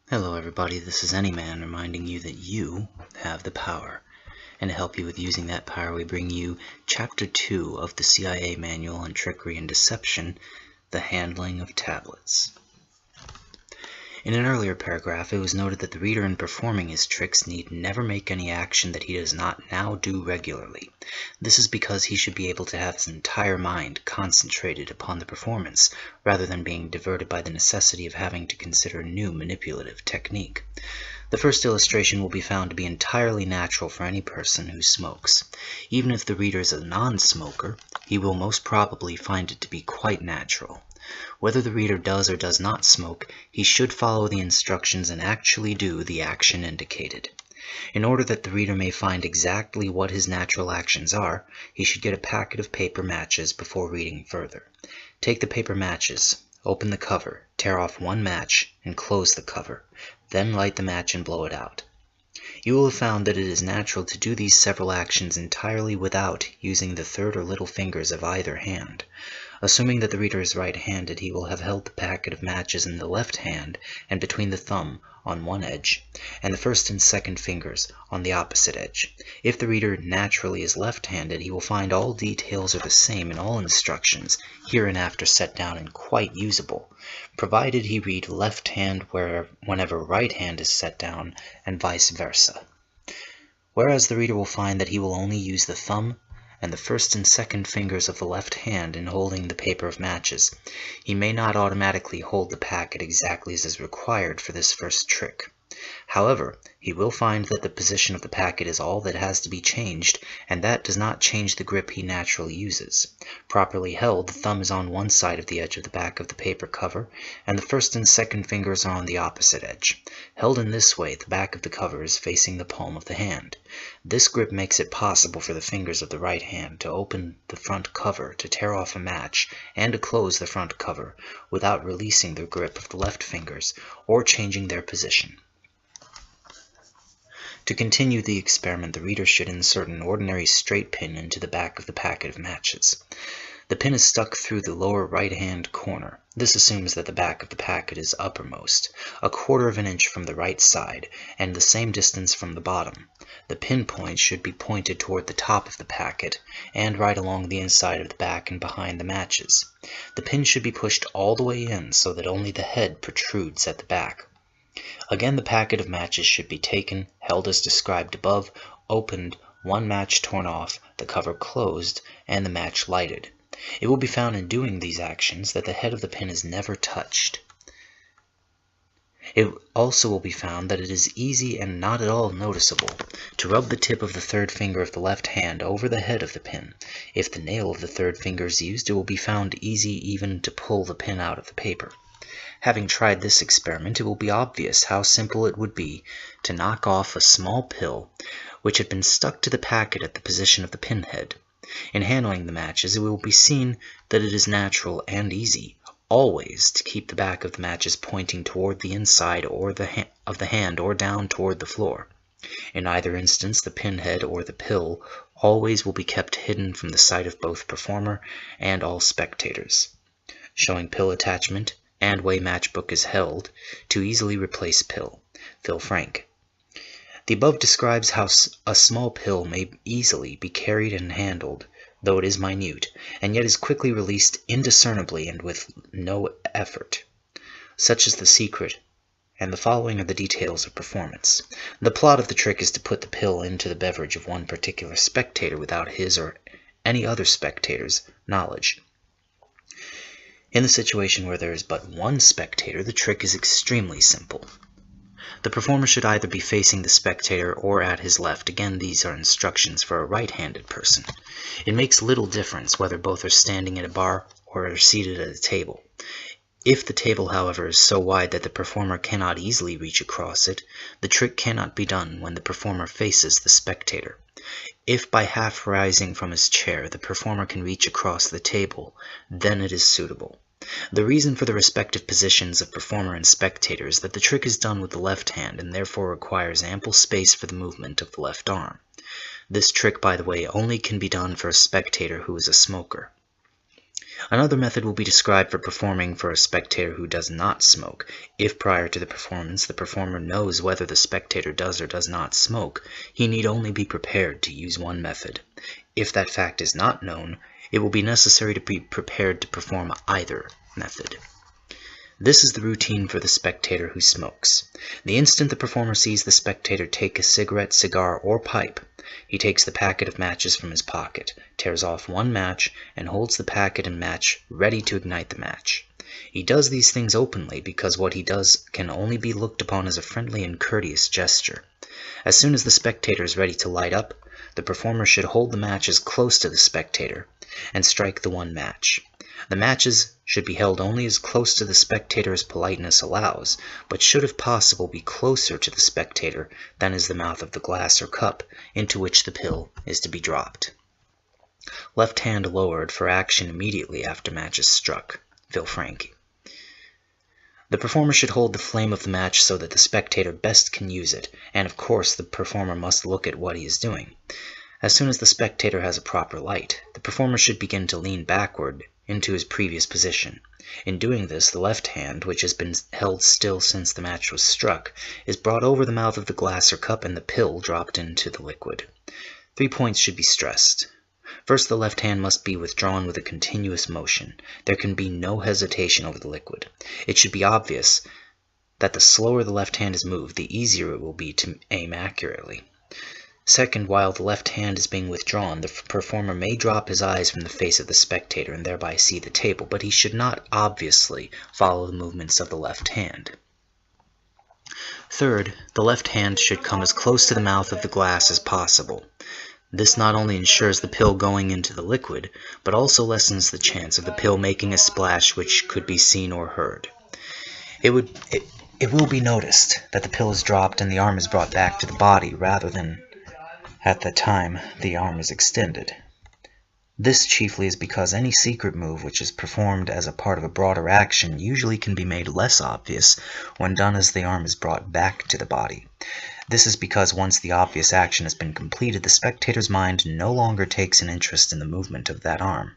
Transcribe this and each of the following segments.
Hello everybody, this is Anyman reminding you that you have the power. And to help you with using that power, we bring you Chapter 2 of the CIA Manual on Trickery and Deception, The Handling of Tablets. In an earlier paragraph, it was noted that the reader in performing his tricks need never make any action that he does not now do regularly. This is because he should be able to have his entire mind concentrated upon the performance, rather than being diverted by the necessity of having to consider a new manipulative technique. The first illustration will be found to be entirely natural for any person who smokes. Even if the reader is a non-smoker, he will most probably find it to be quite natural. Whether the reader does or does not smoke, he should follow the instructions and actually do the action indicated. In order that the reader may find exactly what his natural actions are, he should get a packet of paper matches before reading further. Take the paper matches, open the cover, tear off one match, and close the cover. Then light the match and blow it out. You will have found that it is natural to do these several actions entirely without using the third or little fingers of either hand. Assuming that the reader is right-handed, he will have held the packet of matches in the left hand and between the thumb on one edge, and the first and second fingers on the opposite edge. If the reader naturally is left-handed, he will find all details are the same in all instructions, hereinafter set down and quite usable, provided he read left hand whenever right hand is set down, and vice versa. Whereas the reader will find that he will only use the thumb and the first and second fingers of the left hand in holding the paper of matches, he may not automatically hold the packet exactly as is required for this first trick. However, he will find that the position of the packet is all that has to be changed, and that does not change the grip he naturally uses. Properly held, the thumb is on one side of the edge of the back of the paper cover, and the first and second fingers are on the opposite edge. Held in this way, the back of the cover is facing the palm of the hand. This grip makes it possible for the fingers of the right hand to open the front cover, to tear off a match, and to close the front cover, without releasing the grip of the left fingers, or changing their position. To continue the experiment, the reader should insert an ordinary straight pin into the back of the packet of matches. The pin is stuck through the lower right-hand corner. This assumes that the back of the packet is uppermost, a quarter of an inch from the right side, and the same distance from the bottom. The pin point should be pointed toward the top of the packet, and right along the inside of the back and behind the matches. The pin should be pushed all the way in so that only the head protrudes at the back. Again, the packet of matches should be taken, held as described above, opened, one match torn off, the cover closed, and the match lighted. It will be found in doing these actions that the head of the pin is never touched. It also will be found that it is easy and not at all noticeable to rub the tip of the third finger of the left hand over the head of the pin. If the nail of the third finger is used, it will be found easy even to pull the pin out of the paper. Having tried this experiment, it will be obvious how simple it would be to knock off a small pill which had been stuck to the packet at the position of the pinhead. In handling the matches, it will be seen that it is natural and easy always to keep the back of the matches pointing toward the inside of the hand or down toward the floor. In either instance, the pinhead or the pill always will be kept hidden from the sight of both performer and all spectators. Showing pill attachment and way matchbook is held to easily replace pill. Phil Frank. The above describes how a small pill may easily be carried and handled, though it is minute, and yet is quickly released indiscernibly and with no effort. Such is the secret, and the following are the details of performance. The plot of the trick is to put the pill into the beverage of one particular spectator without his or any other spectator's knowledge. In the situation where there is but one spectator, the trick is extremely simple. The performer should either be facing the spectator or at his left. Again, these are instructions for a right-handed person. It makes little difference whether both are standing at a bar or are seated at a table. If the table, however, is so wide that the performer cannot easily reach across it, the trick cannot be done when the performer faces the spectator. If by half rising from his chair the performer can reach across the table, then it is suitable. The reason for the respective positions of performer and spectator is that the trick is done with the left hand and therefore requires ample space for the movement of the left arm. This trick, by the way, only can be done for a spectator who is a smoker. Another method will be described for performing for a spectator who does not smoke. If prior to the performance the performer knows whether the spectator does or does not smoke, he need only be prepared to use one method. If that fact is not known, it will be necessary to be prepared to perform either method. This is the routine for the spectator who smokes. The instant the performer sees the spectator take a cigarette, cigar, or pipe, he takes the packet of matches from his pocket, tears off one match, and holds the packet and match ready to ignite the match. He does these things openly because what he does can only be looked upon as a friendly and courteous gesture. As soon as the spectator is ready to light up, the performer should hold the matches close to the spectator and strike the one match. The matches should be held only as close to the spectator as politeness allows, but should if possible be closer to the spectator than is the mouth of the glass or cup into which the pill is to be dropped. Left hand lowered for action immediately after match is struck. Phil Frankie. The performer should hold the flame of the match so that the spectator best can use it, and of course the performer must look at what he is doing. As soon as the spectator has a proper light, the performer should begin to lean backward into his previous position. In doing this, the left hand, which has been held still since the match was struck, is brought over the mouth of the glass or cup and the pill dropped into the liquid. 3 points should be stressed. First, the left hand must be withdrawn with a continuous motion. There can be no hesitation over the liquid. It should be obvious that the slower the left hand is moved, the easier it will be to aim accurately. Second, while the left hand is being withdrawn, the performer may drop his eyes from the face of the spectator and thereby see the table, but he should not obviously follow the movements of the left hand. Third, the left hand should come as close to the mouth of the glass as possible. This not only ensures the pill going into the liquid, but also lessens the chance of the pill making a splash which could be seen or heard. It will be noticed that the pill is dropped and the arm is brought back to the body rather than at the time the arm is extended. This chiefly is because any secret move which is performed as a part of a broader action usually can be made less obvious when done as the arm is brought back to the body. This is because once the obvious action has been completed, the spectator's mind no longer takes an interest in the movement of that arm.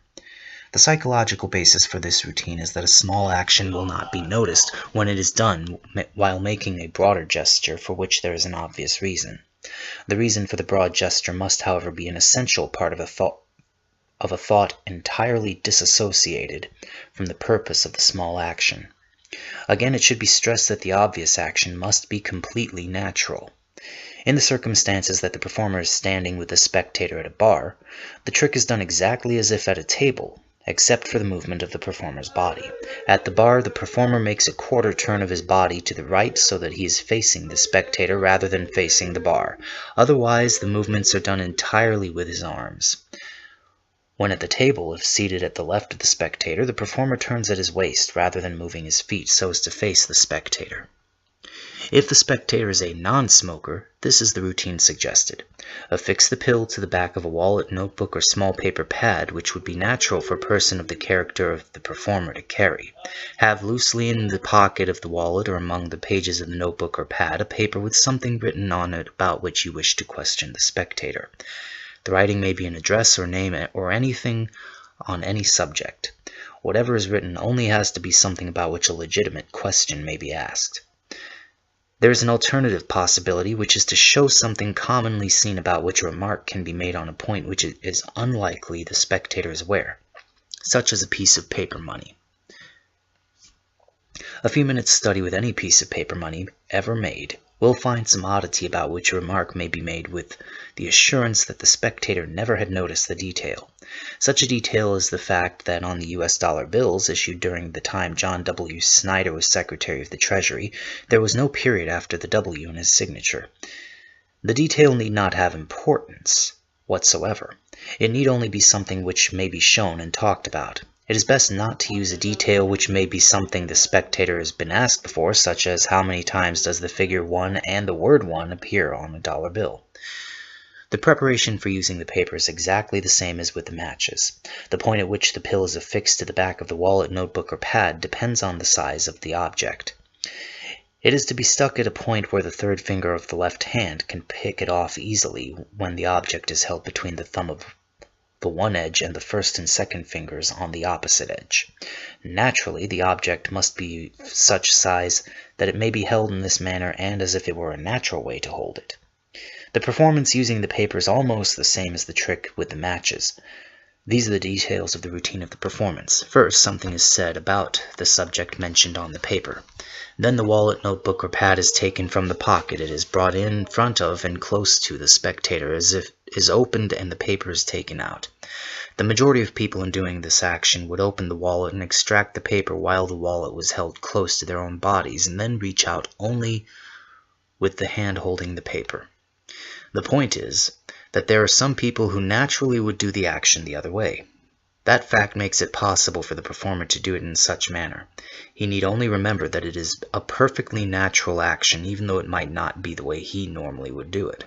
The psychological basis for this routine is that a small action will not be noticed when it is done while making a broader gesture for which there is an obvious reason. The reason for the broad gesture must, however, be an essential part of a thought entirely disassociated from the purpose of the small action. Again, it should be stressed that the obvious action must be completely natural. In the circumstances that the performer is standing with the spectator at a bar, the trick is done exactly as if at a table, except for the movement of the performer's body. At the bar, the performer makes a quarter turn of his body to the right so that he is facing the spectator rather than facing the bar. Otherwise, the movements are done entirely with his arms. When at the table, if seated at the left of the spectator, the performer turns at his waist rather than moving his feet so as to face the spectator. If the spectator is a non-smoker, this is the routine suggested. Affix the pill to the back of a wallet, notebook, or small paper pad, which would be natural for a person of the character of the performer to carry. Have loosely in the pocket of the wallet or among the pages of the notebook or pad a paper with something written on it about which you wish to question the spectator. The writing may be an address or name or anything on any subject. Whatever is written only has to be something about which a legitimate question may be asked. There is an alternative possibility, which is to show something commonly seen about which a remark can be made on a point which it is unlikely the spectator is aware, such as a piece of paper money. A few minutes' study with any piece of paper money ever made will find some oddity about which a remark may be made with the assurance that the spectator never had noticed the detail. Such a detail is the fact that on the US dollar bills issued during the time John W. Snyder was Secretary of the Treasury, there was no period after the W in his signature. The detail need not have importance whatsoever. It need only be something which may be shown and talked about. It is best not to use a detail which may be something the spectator has been asked before, such as how many times does the figure 1 and the word 1 appear on a dollar bill. The preparation for using the paper is exactly the same as with the matches. The point at which the pill is affixed to the back of the wallet, notebook, or pad depends on the size of the object. It is to be stuck at a point where the third finger of the left hand can pick it off easily when the object is held between the thumb the one edge and the first and second fingers on the opposite edge. Naturally, the object must be such size that it may be held in this manner and as if it were a natural way to hold it. The performance using the paper is almost the same as the trick with the matches. These are the details of the routine of the performance. First, something is said about the subject mentioned on the paper. Then the wallet, notebook, or pad is taken from the pocket. It is brought in front of and close to the spectator as if it is opened and the paper is taken out. The majority of people in doing this action would open the wallet and extract the paper while the wallet was held close to their own bodies, and then reach out only with the hand holding the paper. The point is that there are some people who naturally would do the action the other way. That fact makes it possible for the performer to do it in such manner. He need only remember that it is a perfectly natural action, even though it might not be the way he normally would do it.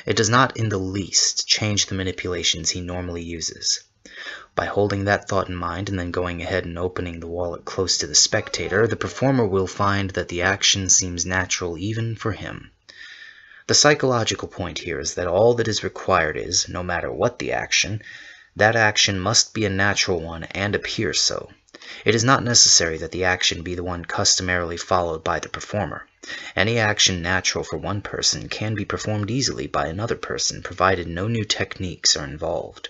It does not in the least change the manipulations he normally uses. By holding that thought in mind and then going ahead and opening the wallet close to the spectator, the performer will find that the action seems natural even for him. The psychological point here is that all that is required is, no matter what the action, that action must be a natural one and appear so. It is not necessary that the action be the one customarily followed by the performer. Any action natural for one person can be performed easily by another person, provided no new techniques are involved.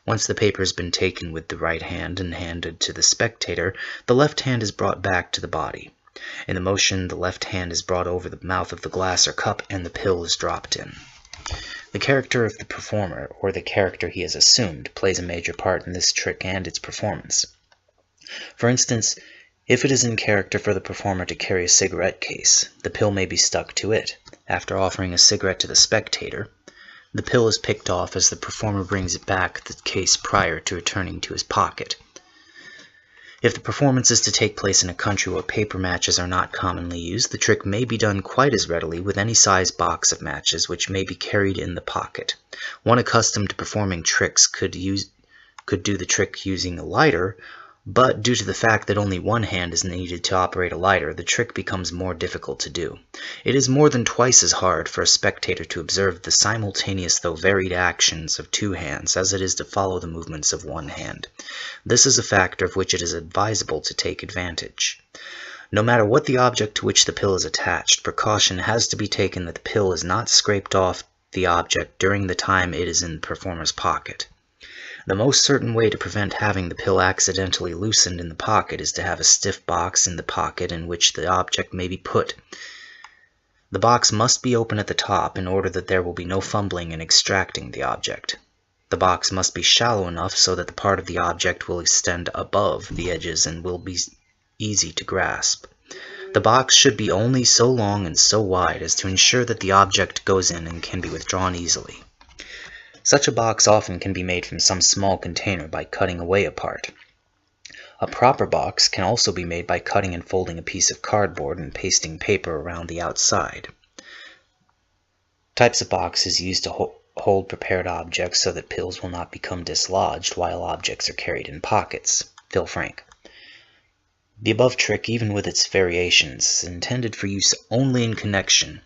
Once the paper has been taken with the right hand and handed to the spectator, the left hand is brought back to the body. In the motion, the left hand is brought over the mouth of the glass or cup and the pill is dropped in. The character of the performer, or the character he has assumed, plays a major part in this trick and its performance. For instance, if it is in character for the performer to carry a cigarette case, the pill may be stuck to it. After offering a cigarette to the spectator, the pill is picked off as the performer brings it back the case prior to returning to his pocket. If the performance is to take place in a country where paper matches are not commonly used, the trick may be done quite as readily with any size box of matches which may be carried in the pocket. One accustomed to performing tricks could do the trick using a lighter, but due to the fact that only one hand is needed to operate a lighter, the trick becomes more difficult to do. It is more than twice as hard for a spectator to observe the simultaneous though varied actions of two hands as it is to follow the movements of one hand. This is a factor of which it is advisable to take advantage. No matter what the object to which the pill is attached, precaution has to be taken that the pill is not scraped off the object during the time it is in the performer's pocket. The most certain way to prevent having the pill accidentally loosened in the pocket is to have a stiff box in the pocket in which the object may be put. The box must be open at the top in order that there will be no fumbling in extracting the object. The box must be shallow enough so that the part of the object will extend above the edges and will be easy to grasp. The box should be only so long and so wide as to ensure that the object goes in and can be withdrawn easily. Such a box often can be made from some small container by cutting away a part. A proper box can also be made by cutting and folding a piece of cardboard and pasting paper around the outside. Types of boxes used to hold prepared objects so that pills will not become dislodged while objects are carried in pockets. Phil Frank. The above trick, even with its variations, is intended for use only in connection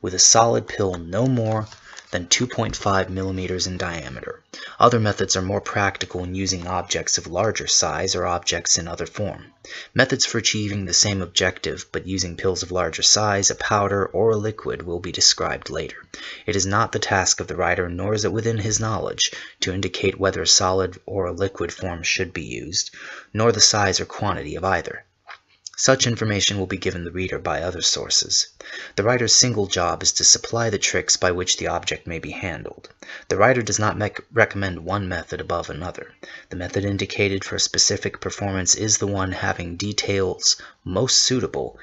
with a solid pill no more than 2.5 millimeters in diameter. Other methods are more practical in using objects of larger size or objects in other form. Methods for achieving the same objective but using pills of larger size, a powder, or a liquid will be described later. It is not the task of the writer, nor is it within his knowledge, to indicate whether a solid or a liquid form should be used, nor the size or quantity of either. Such information will be given the reader by other sources. The writer's single job is to supply the tricks by which the object may be handled. The writer does not recommend one method above another. The method indicated for a specific performance is the one having details most suitable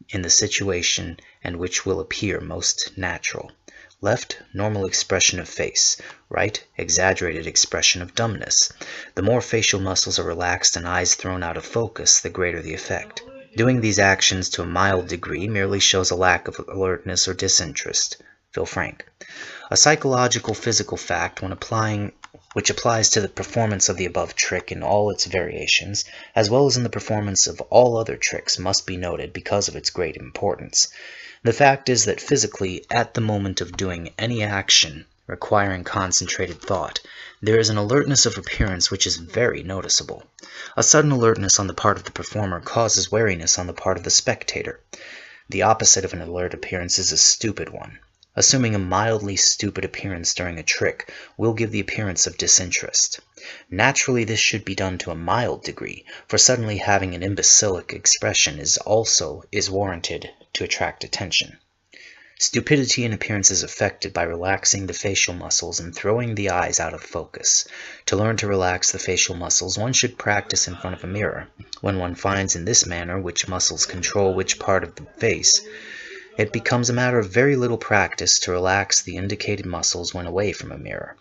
in the situation and which will appear most natural. Left, normal expression of face. Right, exaggerated expression of dumbness. The more facial muscles are relaxed and eyes thrown out of focus, the greater the effect. Doing these actions to a mild degree merely shows a lack of alertness or disinterest. Phil Frank. A psychological physical fact which applies to the performance of the above trick in all its variations, as well as in the performance of all other tricks, must be noted because of its great importance. The fact is that physically, at the moment of doing any action, requiring concentrated thought, there is an alertness of appearance which is very noticeable. A sudden alertness on the part of the performer causes wariness on the part of the spectator. The opposite of an alert appearance is a stupid one. Assuming a mildly stupid appearance during a trick will give the appearance of disinterest. Naturally, this should be done to a mild degree, for suddenly having an imbecilic expression is warranted to attract attention. Stupidity in appearance is affected by relaxing the facial muscles and throwing the eyes out of focus. To learn to relax the facial muscles, one should practice in front of a mirror. When one finds in this manner which muscles control which part of the face, it becomes a matter of very little practice to relax the indicated muscles when away from a mirror.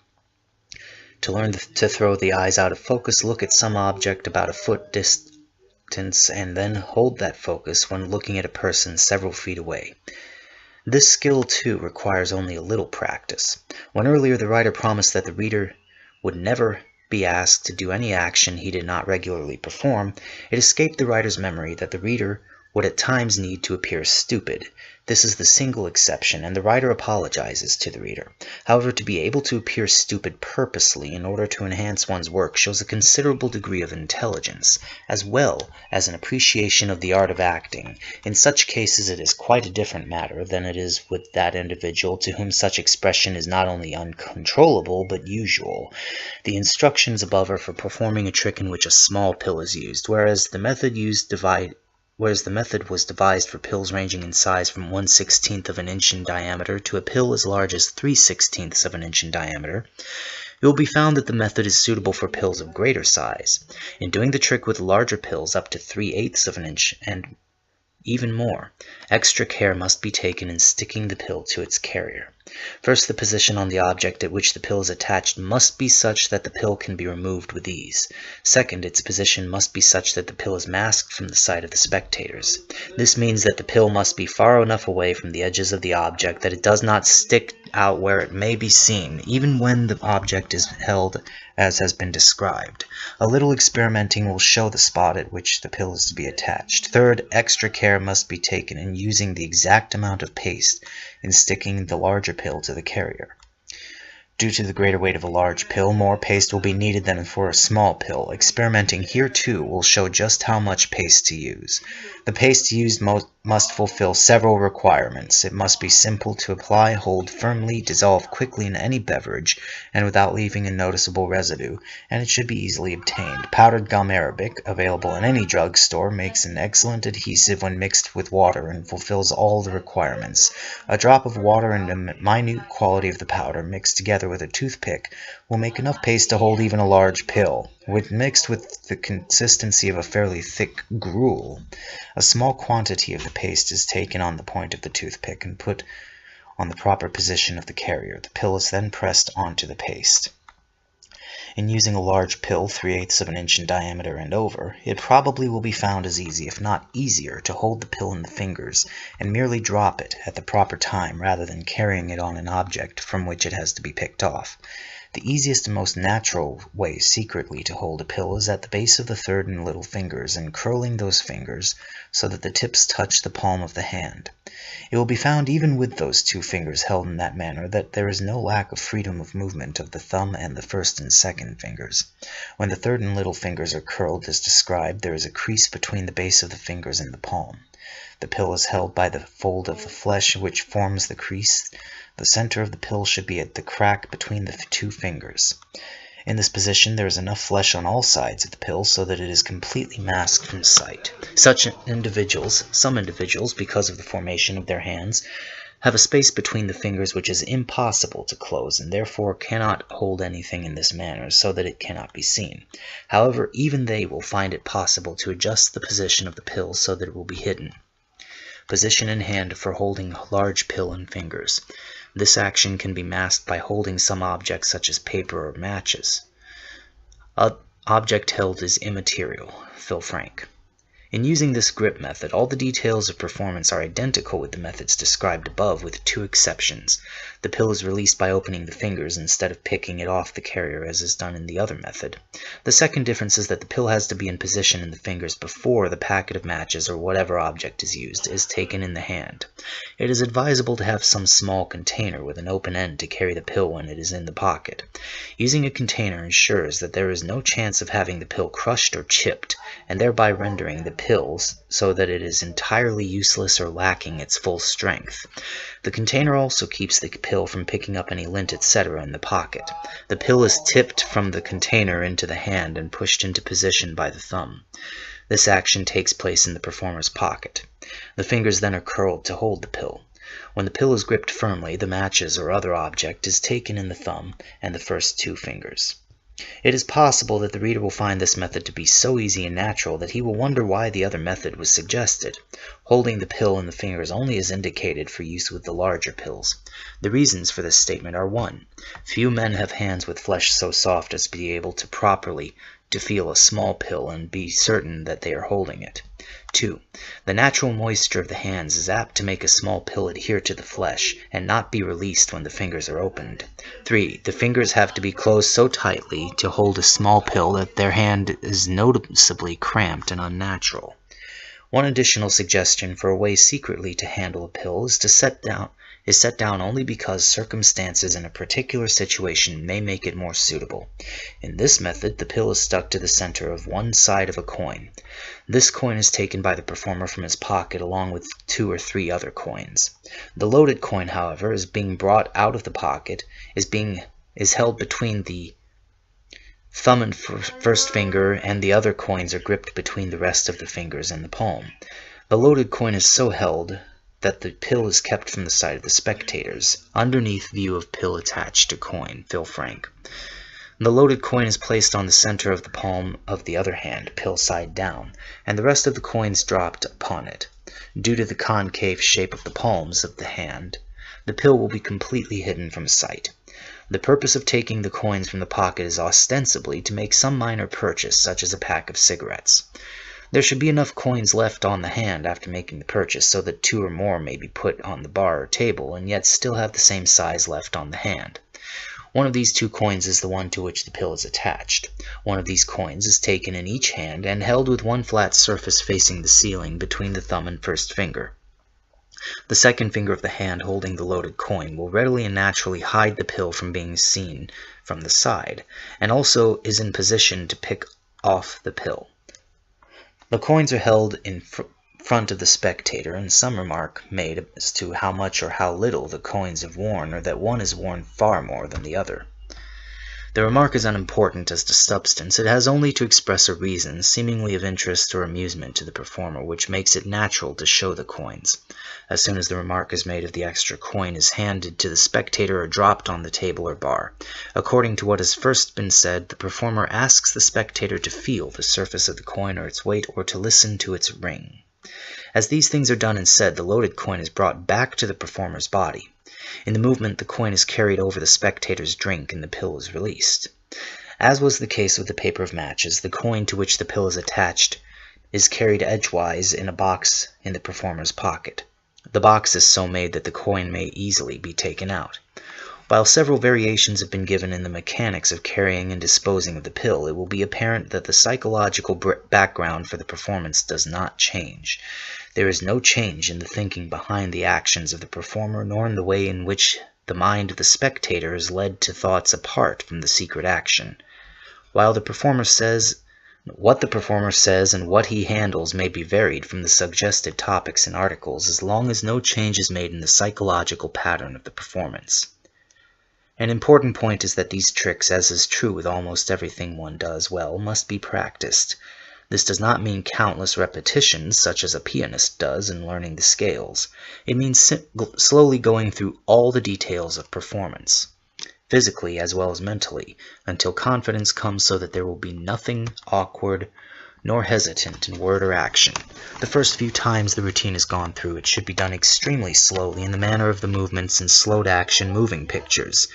To learn to throw the eyes out of focus, look at some object about a foot distance and then hold that focus when looking at a person several feet away. This skill, too, requires only a little practice. When earlier the writer promised that the reader would never be asked to do any action he did not regularly perform, it escaped the writer's memory that the reader would at times need to appear stupid. This is the single exception, and the writer apologizes to the reader. However, to be able to appear stupid purposely in order to enhance one's work shows a considerable degree of intelligence, as well as an appreciation of the art of acting. In such cases it is quite a different matter than it is with that individual to whom such expression is not only uncontrollable but usual. The instructions above are for performing a trick in which a small pill is used, whereas the method was devised for pills ranging in size from 1/16 of an inch in diameter to a pill as large as 3/16 of an inch in diameter. It will be found that the method is suitable for pills of greater size. In doing the trick with larger pills up to 3/8 of an inch and even more, extra care must be taken in sticking the pill to its carrier. First, the position on the object at which the pill is attached must be such that the pill can be removed with ease. Second, its position must be such that the pill is masked from the sight of the spectators. This means that the pill must be far enough away from the edges of the object that it does not stick out where it may be seen, even when the object is held as has been described. A little experimenting will show the spot at which the pill is to be attached. Third, extra care must be taken in using the exact amount of paste in sticking the larger pill to the carrier. Due to the greater weight of a large pill, more paste will be needed than for a small pill. Experimenting here, too, will show just how much paste to use. The paste used must fulfill several requirements. It must be simple to apply, hold firmly, dissolve quickly in any beverage, and without leaving a noticeable residue, and it should be easily obtained. Powdered gum arabic, available in any drug store, makes an excellent adhesive when mixed with water and fulfills all the requirements. A drop of water and a minute quantity of the powder mixed together with a toothpick will make enough paste to hold even a large pill. When mixed with the consistency of a fairly thick gruel, a small quantity of the paste is taken on the point of the toothpick and put on the proper position of the carrier. The pill is then pressed onto the paste. In using a large pill 3/8 of an inch in diameter and over, it probably will be found as easy, if not easier, to hold the pill in the fingers and merely drop it at the proper time rather than carrying it on an object from which it has to be picked off. The easiest and most natural way secretly to hold a pill is at the base of the third and little fingers, and curling those fingers so that the tips touch the palm of the hand. It will be found even with those two fingers held in that manner that there is no lack of freedom of movement of the thumb and the first and second fingers. When the third and little fingers are curled as described, there is a crease between the base of the fingers and the palm. The pill is held by the fold of the flesh which forms the crease. The center of the pill should be at the crack between the two fingers. In this position there is enough flesh on all sides of the pill so that it is completely masked from sight. Some individuals, because of the formation of their hands, have a space between the fingers which is impossible to close, and therefore cannot hold anything in this manner so that it cannot be seen. However, even they will find it possible to adjust the position of the pill so that it will be hidden. Position in hand for holding a large pill in fingers. This action can be masked by holding some object such as paper or matches. Object held is immaterial. Phil Frank. In using this grip method, all the details of performance are identical with the methods described above, with 2 exceptions. The pill is released by opening the fingers instead of picking it off the carrier as is done in the other method. The second difference is that the pill has to be in position in the fingers before the packet of matches or whatever object is used is taken in the hand. It is advisable to have some small container with an open end to carry the pill when it is in the pocket. Using a container ensures that there is no chance of having the pill crushed or chipped, and thereby rendering the pills so that it is entirely useless or lacking its full strength. The container also keeps the pill from picking up any lint, etc. in the pocket. The pill is tipped from the container into the hand and pushed into position by the thumb. This action takes place in the performer's pocket. The fingers then are curled to hold the pill. When the pill is gripped firmly, the matches or other object is taken in the thumb and the first 2 fingers. It is possible that the reader will find this method to be so easy and natural that he will wonder why the other method was suggested. Holding the pill in the fingers only is indicated for use with the larger pills. The reasons for this statement are: 1. Few men have hands with flesh so soft as to be able to properly feel a small pill and be certain that they are holding it. 2. The natural moisture of the hands is apt to make a small pill adhere to the flesh and not be released when the fingers are opened. 3. The fingers have to be closed so tightly to hold a small pill that their hand is noticeably cramped and unnatural. One additional suggestion for a way secretly to handle a pill is set down only because circumstances in a particular situation may make it more suitable. In this method, the pill is stuck to the center of one side of a coin. This coin is taken by the performer from his pocket along with 2 or 3 other coins. The loaded coin, however, is being brought out of the pocket, is held between the thumb and first finger, and the other coins are gripped between the rest of the fingers and the palm. The loaded coin is so held that the pill is kept from the sight of the spectators. Underneath view of pill attached to coin, Phil Frank. The loaded coin is placed on the center of the palm of the other hand, pill side down, and the rest of the coins dropped upon it. Due to the concave shape of the palms of the hand, the pill will be completely hidden from sight. The purpose of taking the coins from the pocket is ostensibly to make some minor purchase, such as a pack of cigarettes. There should be enough coins left on the hand after making the purchase so that 2 or more may be put on the bar or table and yet still have the same size left on the hand. One of these 2 coins is the one to which the pill is attached. One of these coins is taken in each hand and held with one flat surface facing the ceiling between the thumb and first finger. The second finger of the hand holding the loaded coin will readily and naturally hide the pill from being seen from the side, and also is in position to pick off the pill. The coins are held in front of the spectator, and some remark made as to how much or how little the coins have worn, or that one has worn far more than the other. The remark is unimportant as to substance. It has only to express a reason, seemingly of interest or amusement to the performer, which makes it natural to show the coins. As soon as the remark is made of the extra coin is handed to the spectator or dropped on the table or bar. According to what has first been said, the performer asks the spectator to feel the surface of the coin or its weight, or to listen to its ring. As these things are done and said, the loaded coin is brought back to the performer's body. In the movement, the coin is carried over the spectator's drink and the pill is released. As was the case with the paper of matches, the coin to which the pill is attached is carried edgewise in a box in the performer's pocket. The box is so made that the coin may easily be taken out. While several variations have been given in the mechanics of carrying and disposing of the pill, it will be apparent that the psychological background for the performance does not change. There is no change in the thinking behind the actions of the performer, nor in the way in which the mind of the spectator is led to thoughts apart from the secret action. What the performer says and what he handles may be varied from the suggested topics and articles, as long as no change is made in the psychological pattern of the performance. An important point is that these tricks, as is true with almost everything one does well, must be practiced. This does not mean countless repetitions, such as a pianist does in learning the scales. It means slowly going through all the details of performance, physically as well as mentally, until confidence comes so that there will be nothing awkward nor hesitant in word or action. The first few times the routine is gone through, it should be done extremely slowly in the manner of the movements in slowed-action moving pictures.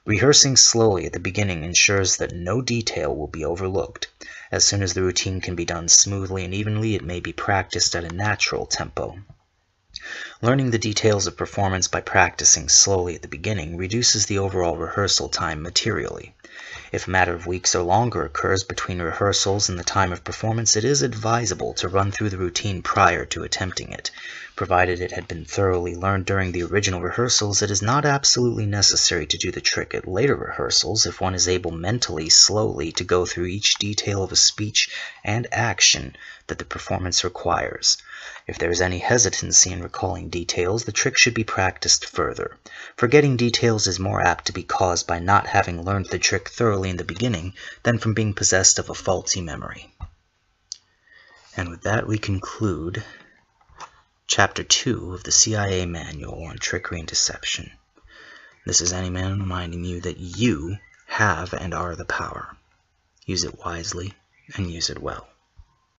Rehearsing slowly at the beginning ensures that no detail will be overlooked. As soon as the routine can be done smoothly and evenly, it may be practiced at a natural tempo. Learning the details of performance by practicing slowly at the beginning reduces the overall rehearsal time materially. If a matter of weeks or longer occurs between rehearsals and the time of performance, it is advisable to run through the routine prior to attempting it. Provided it had been thoroughly learned during the original rehearsals, it is not absolutely necessary to do the trick at later rehearsals if one is able mentally, slowly, to go through each detail of a speech and action that the performance requires. If there is any hesitancy in recalling details, the trick should be practiced further. Forgetting details is more apt to be caused by not having learned the trick thoroughly in the beginning than from being possessed of a faulty memory. And with that, we conclude Chapter 2 of the C.I.A. Manual on Trickery and Deception. This is Anyman reminding you that you have and are the power. Use it wisely and use it well.